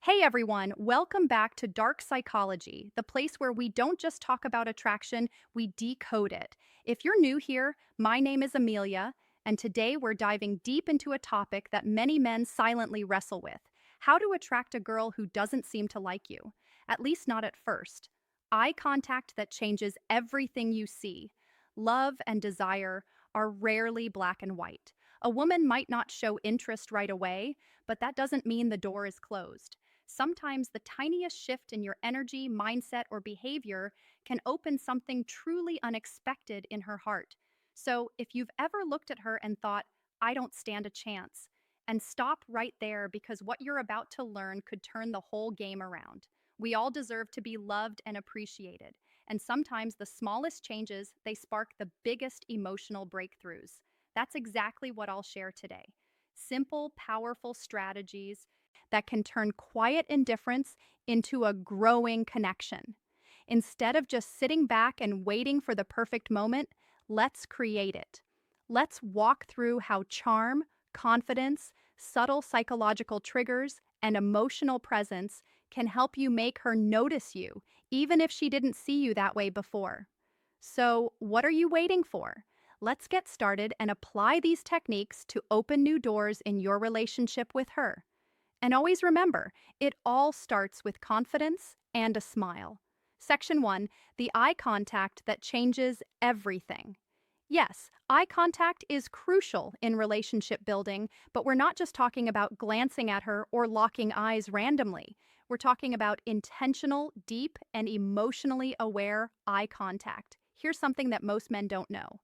Hey everyone, welcome back to Dark Psychology, the place where we don't just talk about attraction, we decode it. If you're new here, my name is Amelia, and today we're diving deep into a topic that many men silently wrestle with: how to attract a girl who doesn't seem to like you, at least not at first. Eye contact that changes everything you see. Love and desire are rarely black and white. A woman might not show interest right away, but that doesn't mean the door is closed. Sometimes the tiniest shift in your energy, mindset, or behavior can open something truly unexpected in her heart. So, if you've ever looked at her and thought, I don't stand a chance, and stop right there because what you're about to learn could turn the whole game around. We all deserve to be loved and appreciated, and sometimes the smallest changes, they spark the biggest emotional breakthroughs. That's exactly what I'll share today. Simple, powerful strategies that can turn quiet indifference into a growing connection. Instead of just sitting back and waiting for the perfect moment, let's create it. Let's walk through how charm, confidence, subtle psychological triggers, and emotional presence can help you make her notice you, even if she didn't see you that way before. So, what are you waiting for? Let's get started and apply these techniques to open new doors in your relationship with her. And always remember, it all starts with confidence and a smile. Section 1: the eye contact that changes everything. Yes, eye contact is crucial in relationship building, but we're not just talking about glancing at her or locking eyes randomly. We're talking about intentional, deep, and emotionally aware eye contact. Here's something that most men don't know.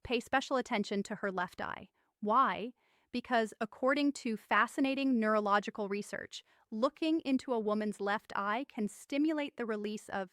Pay special attention to her left eye. Why? Because according to fascinating neurological research, looking into a woman's left eye can stimulate the release of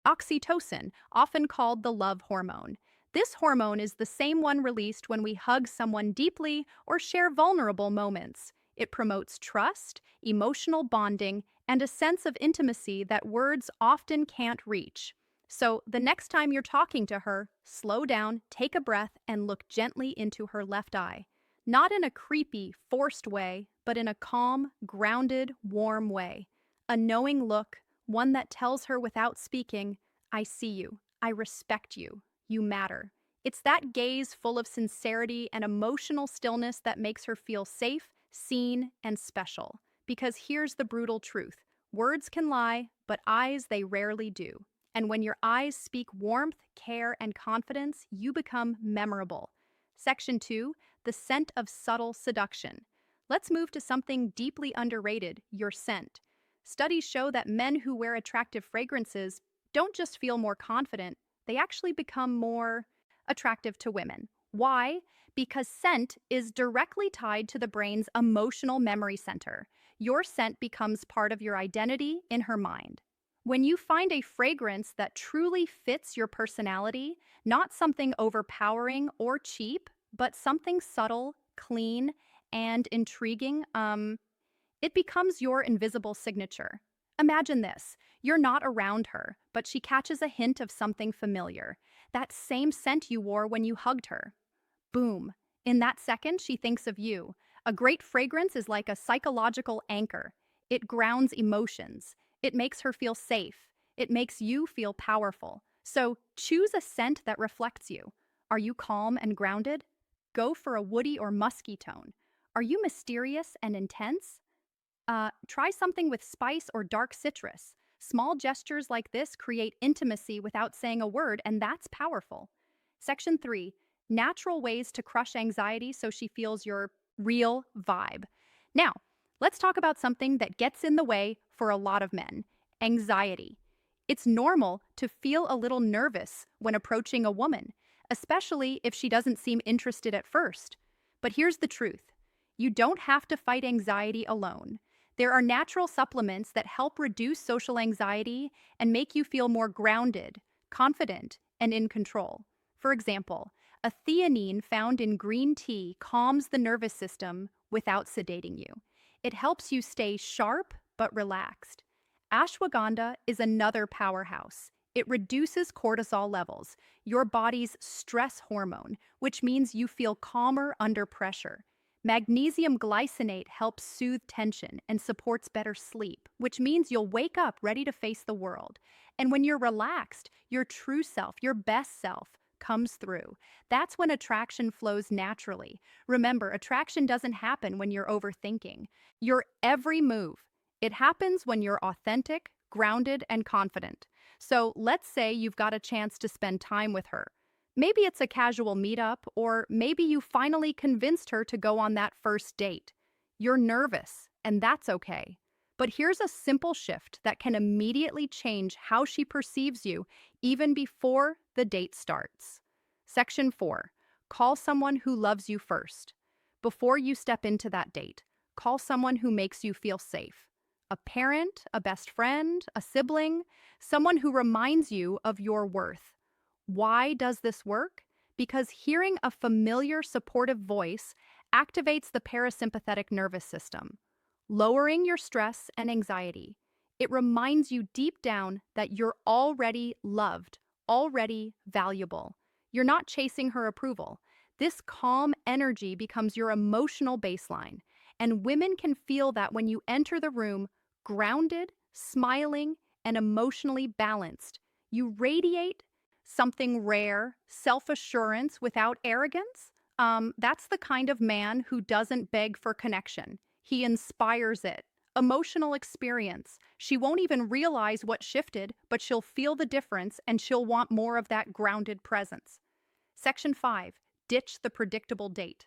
oxytocin, often called the love hormone. This hormone is the same one released when we hug someone deeply or share vulnerable moments. It promotes trust, emotional bonding, and a sense of intimacy that words often can't reach. So, the next time you're talking to her, slow down, take a breath, and look gently into her left eye. Not in a creepy, forced way, but in a calm, grounded, warm way. A knowing look, one that tells her without speaking, I see you, I respect you, you matter. It's that gaze full of sincerity and emotional stillness that makes her feel safe, seen, and special. Because here's the brutal truth: words can lie, but eyes, they rarely do. And when your eyes speak warmth, care, and confidence, you become memorable. Section 2: the scent of subtle seduction. Let's move to something deeply underrated: your scent. Studies show that men who wear attractive fragrances don't just feel more confident, they actually become more attractive to women. Why? Because scent is directly tied to the brain's emotional memory center. Your scent becomes part of your identity in her mind. When you find a fragrance that truly fits your personality, not something overpowering or cheap, but something subtle, clean, and intriguing, it becomes your invisible signature. Imagine this: you're not around her, but she catches a hint of something familiar. That same scent you wore when you hugged her. Boom. In that second, she thinks of you. A great fragrance is like a psychological anchor. It grounds emotions. It makes her feel safe. It makes you feel powerful. So choose a scent that reflects you. Are you calm and grounded? Go for a woody or musky tone. Are you mysterious and intense? Try something with spice or dark citrus. Small gestures like this create intimacy without saying a word, and that's powerful. Section 3: natural ways to crush anxiety so she feels your real vibe. Now, let's talk about something that gets in the way for a lot of men: anxiety. It's normal to feel a little nervous when approaching a woman, especially if she doesn't seem interested at first. But here's the truth: you don't have to fight anxiety alone. There are natural supplements that help reduce social anxiety and make you feel more grounded, confident, and in control. For example, a theanine found in green tea calms the nervous system without sedating you. It helps you stay sharp but relaxed. Ashwagandha is another powerhouse. It reduces cortisol levels, your body's stress hormone, which means you feel calmer under pressure. Magnesium glycinate helps soothe tension and supports better sleep, which means you'll wake up ready to face the world. And when you're relaxed, your true self, your best self, comes through. That's when attraction flows naturally. Remember, attraction doesn't happen when you're overthinking. Your every move, it happens when you're authentic, grounded, and confident. So let's say you've got a chance to spend time with her. Maybe it's a casual meetup, or maybe you finally convinced her to go on that first date. You're nervous, and that's okay. But here's a simple shift that can immediately change how she perceives you even before the date starts. Section 4. Call someone who loves you first. Before you step into that date, call someone who makes you feel safe. A parent, a best friend, a sibling, someone who reminds you of your worth. Why does this work? Because hearing a familiar, supportive voice activates the parasympathetic nervous system, lowering your stress and anxiety. It reminds you deep down that you're already loved, already valuable. You're not chasing her approval. This calm energy becomes your emotional baseline, and women can feel that when you enter the room grounded, smiling, and emotionally balanced. You radiate something rare, self-assurance without arrogance. That's the kind of man who doesn't beg for connection. He inspires it. Emotional experience. She won't even realize what shifted, but she'll feel the difference and she'll want more of that grounded presence. Section 5. Ditch the predictable date.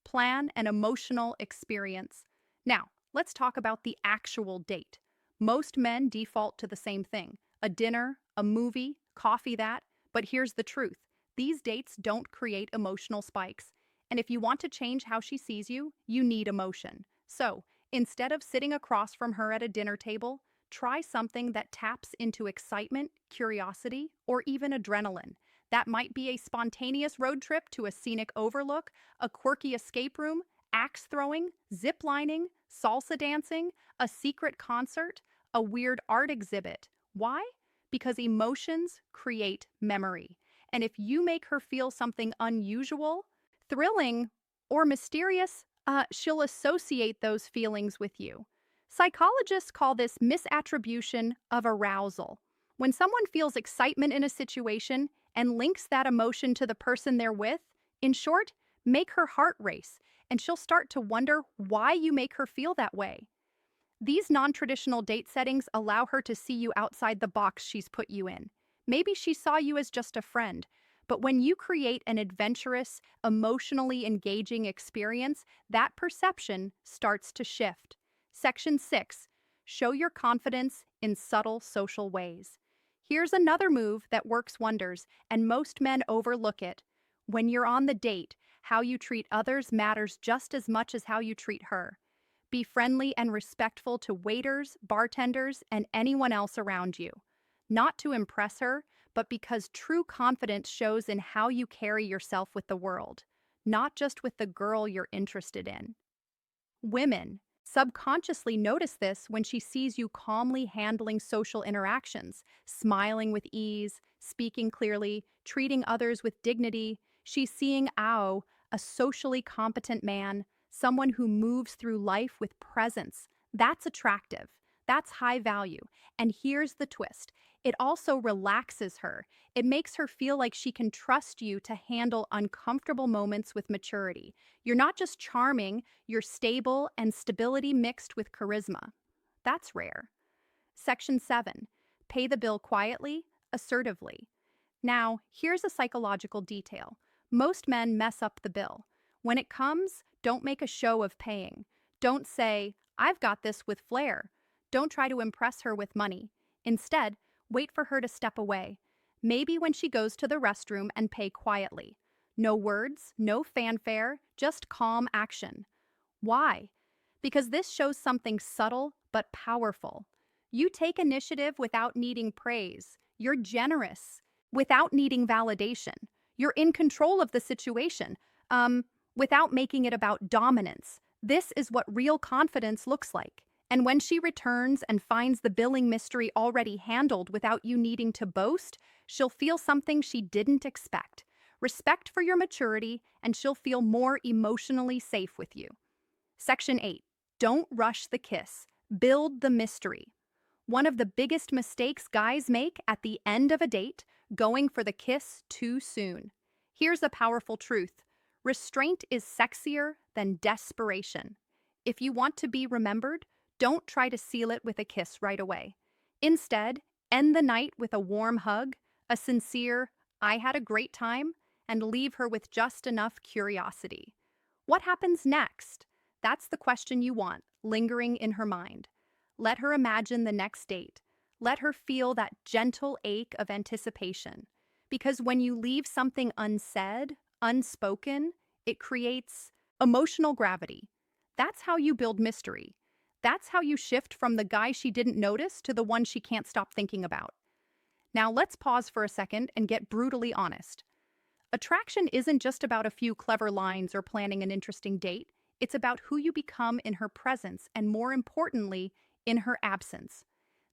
Plan an emotional experience. Now, let's talk about the actual date. Most men default to the same thing: a dinner, a movie, coffee that. But here's the truth. These dates don't create emotional spikes. And if you want to change how she sees you, you need emotion. So, instead of sitting across from her at a dinner table, try something that taps into excitement, curiosity, or even adrenaline. That might be a spontaneous road trip to a scenic overlook, a quirky escape room, axe throwing, zip lining, salsa dancing, a secret concert, a weird art exhibit. Why? Because emotions create memory. And if you make her feel something unusual, thrilling, or mysterious, she'll associate those feelings with you. Psychologists call this misattribution of arousal. When someone feels excitement in a situation and links that emotion to the person they're with, in short, make her heart race, and she'll start to wonder why you make her feel that way. These non-traditional date settings allow her to see you outside the box she's put you in. Maybe she saw you as just a friend, but when you create an adventurous, emotionally engaging experience, that perception starts to shift. Section 6. Show your confidence in subtle social ways. Here's another move that works wonders, and most men overlook it. When you're on the date, how you treat others matters just as much as how you treat her. Be friendly and respectful to waiters, bartenders, and anyone else around you. Not to impress her, but because true confidence shows in how you carry yourself with the world, not just with the girl you're interested in. Women subconsciously notice this when she sees you calmly handling social interactions, smiling with ease, speaking clearly, treating others with dignity. She's seeing a socially competent man, someone who moves through life with presence. That's attractive. That's high value. And here's the twist. It also relaxes her. It makes her feel like she can trust you to handle uncomfortable moments with maturity. You're not just charming, you're stable, and stability mixed with charisma. That's rare. Section 7. Pay the bill quietly, assertively. Now, here's a psychological detail. Most men mess up the bill. When it comes, don't make a show of paying. Don't say, "I've got this," with flair. Don't try to impress her with money. Instead, wait for her to step away. Maybe when she goes to the restroom, and pay quietly. No words, no fanfare, just calm action. Why? Because this shows something subtle but powerful. You take initiative without needing praise. You're generous without needing validation. You're in control of the situation, without making it about dominance. This is what real confidence looks like. And when she returns and finds the billing mystery already handled without you needing to boast, she'll feel something she didn't expect. respect for your maturity, and she'll feel more emotionally safe with you. Section 8. Don't rush the kiss. Build the mystery. One of the biggest mistakes guys make at the end of a date, going for the kiss too soon. Here's a powerful truth. Restraint is sexier than desperation. If you want to be remembered, don't try to seal it with a kiss right away. Instead, end the night with a warm hug, a sincere, "I had a great time," and leave her with just enough curiosity. What happens next? That's the question you want, lingering in her mind. Let her imagine the next date. Let her feel that gentle ache of anticipation. Because when you leave something unsaid, unspoken, it creates emotional gravity. That's how you build mystery. That's how you shift from the guy she didn't notice to the one she can't stop thinking about. Now let's pause for a second and get brutally honest. Attraction isn't just about a few clever lines or planning an interesting date. It's about who you become in her presence and, more importantly, in her absence.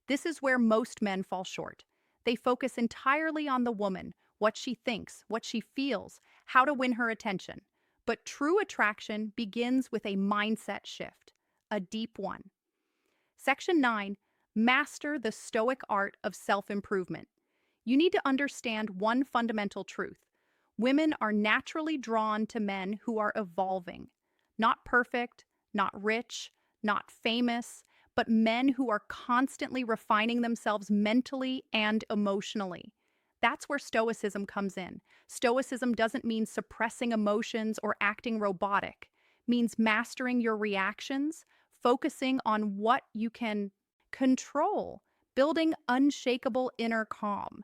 This is where most men fall short. They focus entirely on the woman, what she thinks, what she feels, how to win her attention. But true attraction begins with a mindset shift, a deep one. Section 9. Master the Stoic art of self-improvement. You need to understand one fundamental truth. Women are naturally drawn to men who are evolving. Not perfect, not rich, not famous, but men who are constantly refining themselves mentally and emotionally. That's where Stoicism comes in. Stoicism doesn't mean suppressing emotions or acting robotic. It means mastering your reactions, focusing on what you can control, building unshakable inner calm.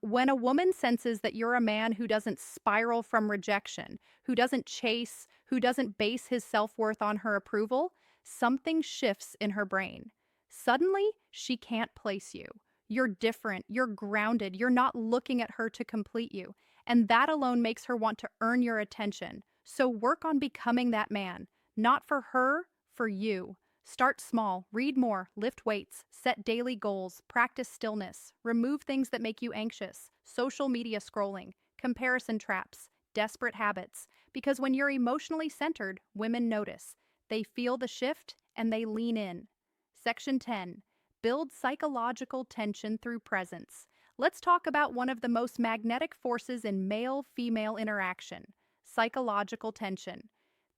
When a woman senses that you're a man who doesn't spiral from rejection, who doesn't chase, who doesn't base his self-worth on her approval, something shifts in her brain. Suddenly, she can't place you. You're different, you're grounded, you're not looking at her to complete you. And that alone makes her want to earn your attention. So work on becoming that man, not for her, for you. Start small, read more, lift weights, set daily goals, practice stillness, remove things that make you anxious, social media scrolling, comparison traps, desperate habits. Because when you're emotionally centered, women notice. They feel the shift and they lean in. Section 10. Build psychological tension through presence. Let's talk about one of the most magnetic forces in male-female interaction, psychological tension.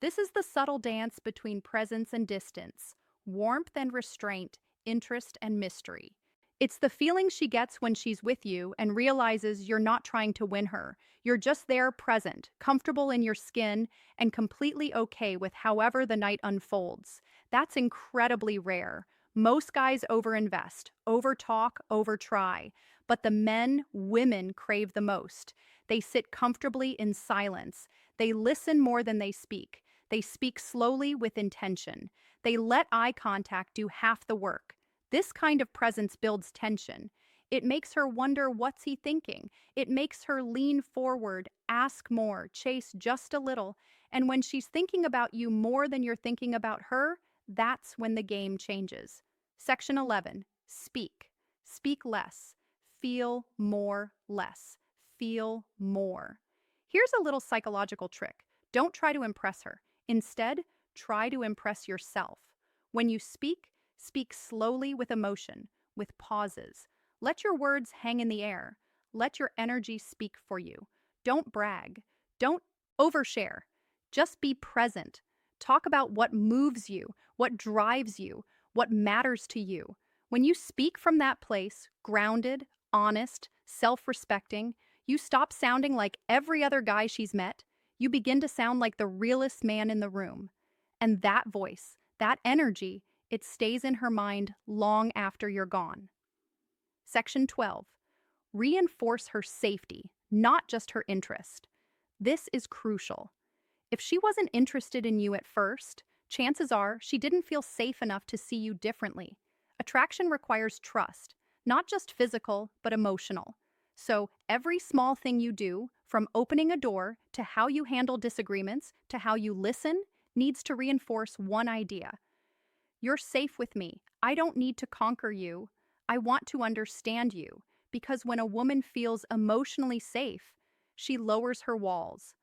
This is the subtle dance between presence and distance, warmth and restraint, interest and mystery. It's the feeling she gets when she's with you and realizes you're not trying to win her. You're just there, present, comfortable in your skin, and completely okay with however the night unfolds. That's incredibly rare. Most guys overinvest, overtalk, overtry. But the men women crave the most. They sit comfortably in silence. They listen more than they speak. They speak slowly with intention. They let eye contact do half the work. This kind of presence builds tension. It makes her wonder, what's he thinking? It makes her lean forward, ask more, chase just a little. And when she's thinking about you more than you're thinking about her, that's when the game changes. Section 11. Speak. Speak less. Feel more less. Feel more. Here's a little psychological trick. Don't try to impress her. Instead, try to impress yourself. When you speak, speak slowly with emotion, with pauses. Let your words hang in the air. Let your energy speak for you. Don't brag. Don't overshare. Just be present. Talk about what moves you, what drives you, what matters to you. When you speak from that place, grounded, honest, self-respecting, you stop sounding like every other guy she's met. You begin to sound like the realest man in the room. And that voice, that energy, it stays in her mind long after you're gone. Section 12. Reinforce her safety, not just her interest. This is crucial. If she wasn't interested in you at first, chances are she didn't feel safe enough to see you differently. Attraction requires trust, not just physical, but emotional. So every small thing you do, from opening a door to how you handle disagreements to how you listen, needs to reinforce one idea. You're safe with me. I don't need to conquer you. I want to understand you. Because when a woman feels emotionally safe, she lowers her walls.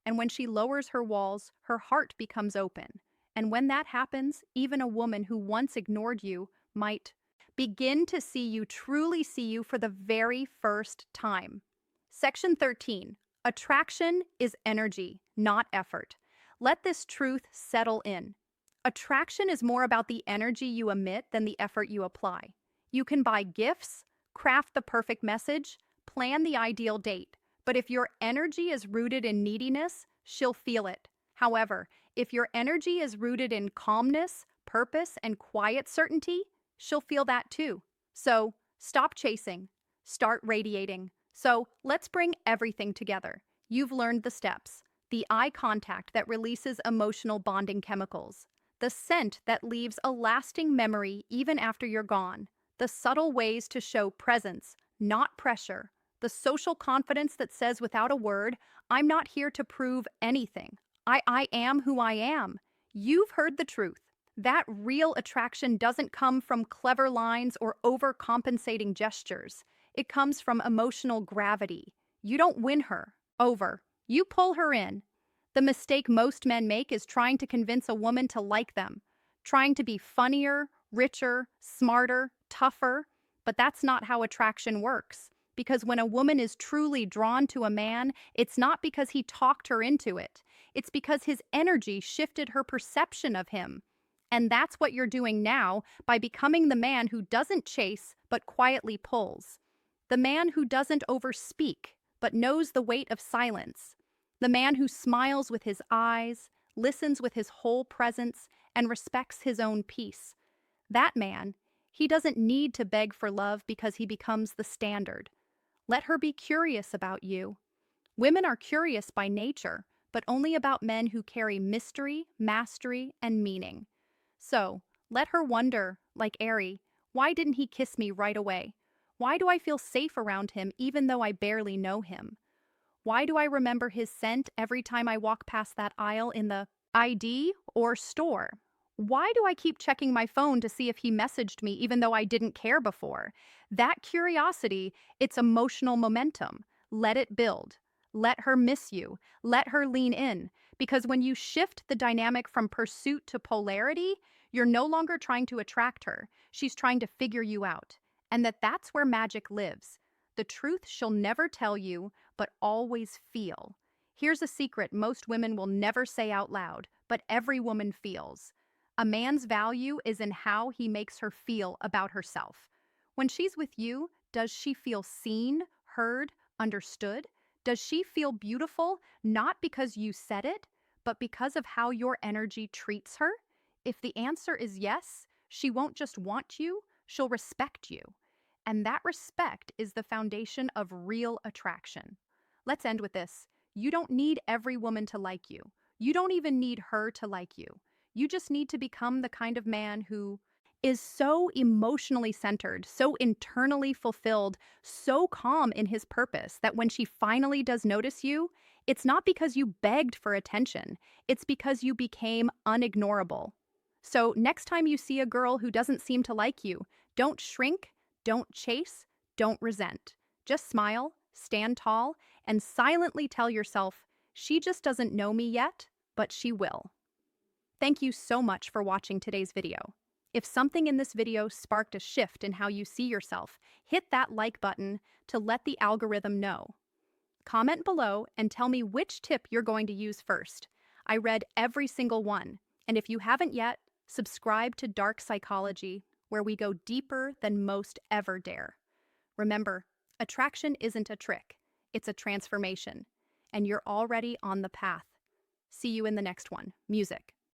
And when she lowers her walls, her heart becomes open. And when that happens, even a woman who once ignored you might begin to see you, truly see you for the very first time. Section 13. Attraction is energy, not effort. Let this truth settle in. Attraction is more about the energy you emit than the effort you apply. You can buy gifts, craft the perfect message, plan the ideal date, but if your energy is rooted in neediness, she'll feel it. However, if your energy is rooted in calmness, purpose, and quiet certainty, she'll feel that too. So, stop chasing, start radiating. So, let's bring everything together. You've learned the steps: the eye contact that releases emotional bonding chemicals, the scent that leaves a lasting memory even after you're gone, the subtle ways to show presence, not pressure, the social confidence that says without a word, I'm not here to prove anything. I am who I am. You've heard the truth. That real attraction doesn't come from clever lines or overcompensating gestures. It comes from emotional gravity. You don't win her over. You pull her in. The mistake most men make is trying to convince a woman to like them, trying to be funnier, richer, smarter, tougher. But that's not how attraction works. Because when a woman is truly drawn to a man, it's not because he talked her into it. It's because his energy shifted her perception of him. And that's what you're doing now by becoming the man who doesn't chase but quietly pulls. The man who doesn't overspeak but knows the weight of silence. The man who smiles with his eyes, listens with his whole presence, and respects his own peace. That man, he doesn't need to beg for love because he becomes the standard. Let her be curious about you. Women are curious by nature, but only about men who carry mystery, mastery, and meaning. So, let her wonder, like Aerie, why didn't he kiss me right away? Why do I feel safe around him even though I barely know him? Why do I remember his scent every time I walk past that aisle in the ID or store? Why do I keep checking my phone to see if he messaged me even though I didn't care before? That curiosity, it's emotional momentum. Let it build. Let her miss you. Let her lean in. Because when you shift the dynamic from pursuit to polarity, you're no longer trying to attract her. She's trying to figure you out. And that's where magic lives. The truth she'll never tell you, but always feel. Here's a secret most women will never say out loud, but every woman feels. A man's value is in how he makes her feel about herself. When she's with you, does she feel seen, heard, understood? Does she feel beautiful, not because you said it, but because of how your energy treats her? If the answer is yes, she won't just want you, she'll respect you. And that respect is the foundation of real attraction. Let's end with this. You don't need every woman to like you. You don't even need her to like you. You just need to become the kind of man who is so emotionally centered, so internally fulfilled, so calm in his purpose that when she finally does notice you, it's not because you begged for attention. It's because you became unignorable. So next time you see a girl who doesn't seem to like you, don't shrink, don't chase, don't resent. Just smile, stand tall, and silently tell yourself, she just doesn't know me yet, but she will. Thank you so much for watching today's video. If something in this video sparked a shift in how you see yourself, hit that like button to let the algorithm know. Comment below and tell me which tip you're going to use first. I read every single one, and if you haven't yet, subscribe to Dark Psychology, where we go deeper than most ever dare. Remember, attraction isn't a trick, it's a transformation, and you're already on the path. See you in the next one. Music.